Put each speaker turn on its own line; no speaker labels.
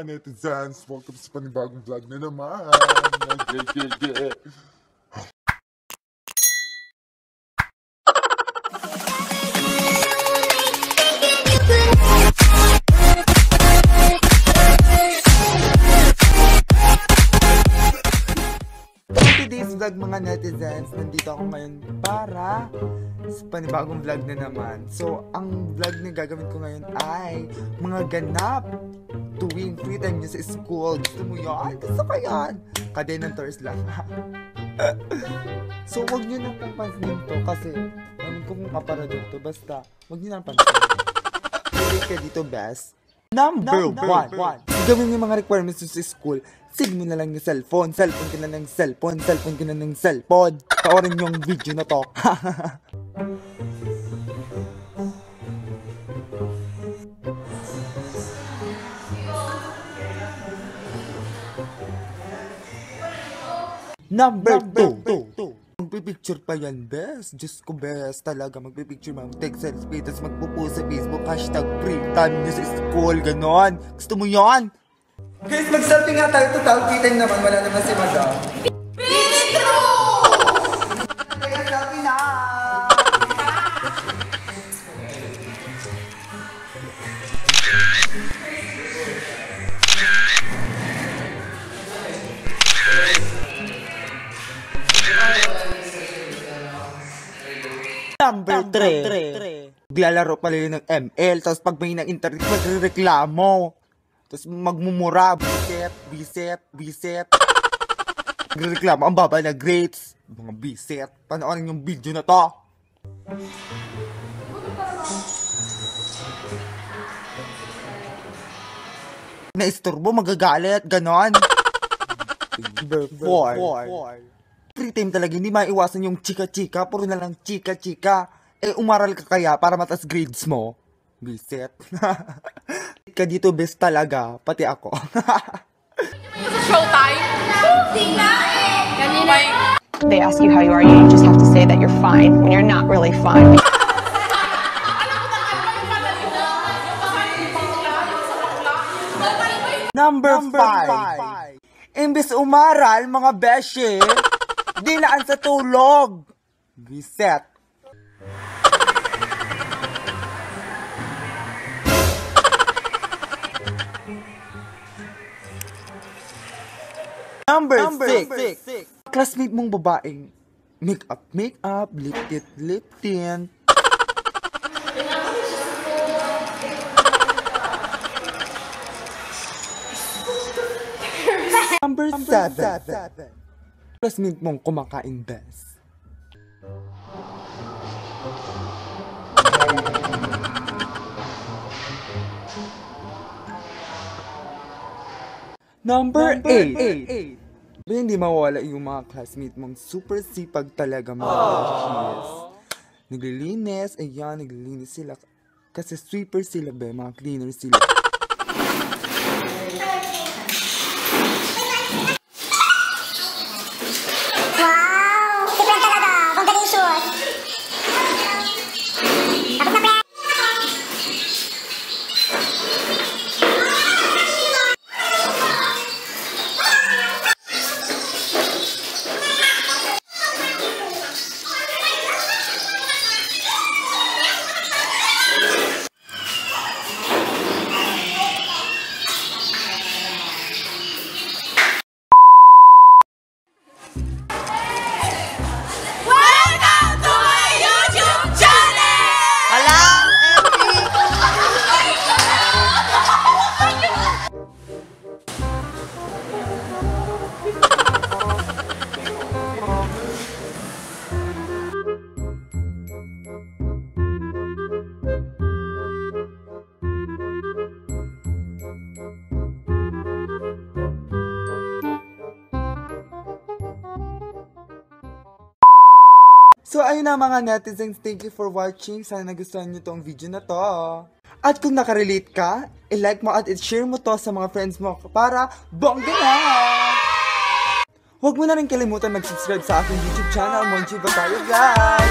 mga netizens, welcome sa panibagong vlog na naman.
Today's vlog mga netizens, nandito ako ngayon para sa panibagong vlog na naman. So, ang vlog na gagawin ko ngayon ay mga ganap tuwing free time nyo sa school. Gusto mo yan? Gusto ko yan! Cadennan tours lang. So, wag nyo nang pansinin to kasi namin ko kung aparador to. Basta, wag nyo nang pansinin. Relate ka dito, best. Number one. Gawin yung mga requirements sa school. Sig mo na lang yung cellphone. Cellphone ka na ng cellphone. Cellphone ka na ng cellphone. Paorin yung video na to. Number two. Magpipicture pa yan, best. Diyos ko, best. Talaga, magpipicture, mag-take selfie, tapos magpupost sa Facebook, hashtag free time nyo sa school, ganon. Gusto mo yan? Guys, mag-selfie nga tayo. Total, free time naman. Wala naman si Madam. Bistro! Kaya selfie na! Number 3. Maglalaro pala yun ng ML. Tapos pag may ng internet, magreklamo. Tapos magmumura. Biset. Magreklamo. Ang baba na grades. Mga biset. Panoorin yung video na to. Naisturbo, magagalit. Ganon. Number 4. Free time talaga, hindi maiwasan yung chika-chika. Puro na lang chika-chika. Eh, umaral ka kaya para matas grades mo? Biset. Ka dito, best talaga. Pati ako.
Showtime?
They ask you how you are, you just have to say that you're fine when you're not really fine.
Number 5. Imbes umaral, mga beshe, dinaan sa tulog. Biset. Number 6. Classmate mong babaeng make-up, lip tint. Number 7. Classmate mong kumakain best. Number 8. Hindi mawala yung mga classmate mong super sipag talaga mga besties. Naglilinis, ayan, naglilinis sila. Kasi sweeper sila ba, mga cleaner sila. So, ayun na mga netizens, thank you for watching. Sana nagustuhan nyo tong video na to. At kung nakarelate ka, i-like mo at i-share mo to sa mga friends mo para bongga na! Huwag mo na rin kalimutan mag-subscribe sa aking YouTube channel, Monchi Batayo, guys!